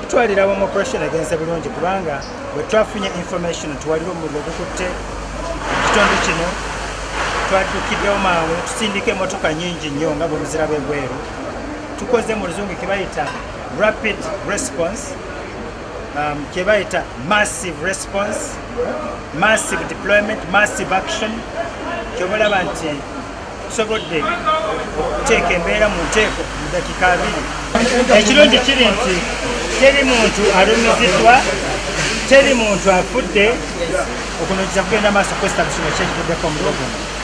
Twalira mu operation agenze bulungi kubanga bwe twafunye information twaliwo omuliro gukutte ekitundu kino twaddukiddewo mangu tusindika emmotoka nyingi nnyo nga bwe muzira bwebweru tukoze mu luzungu kyebayita rapid response kyebayita massive response massive deployment massive action kyobalaba nti tusobodde okuteeka embeera mu nteeko mu dakiika 2 ekirungi kiri nti teri muntu alumiziddwa teri muntu afudde okunoonyeza kugenda maaso kwesitabushino kyekituddeko mu lugumu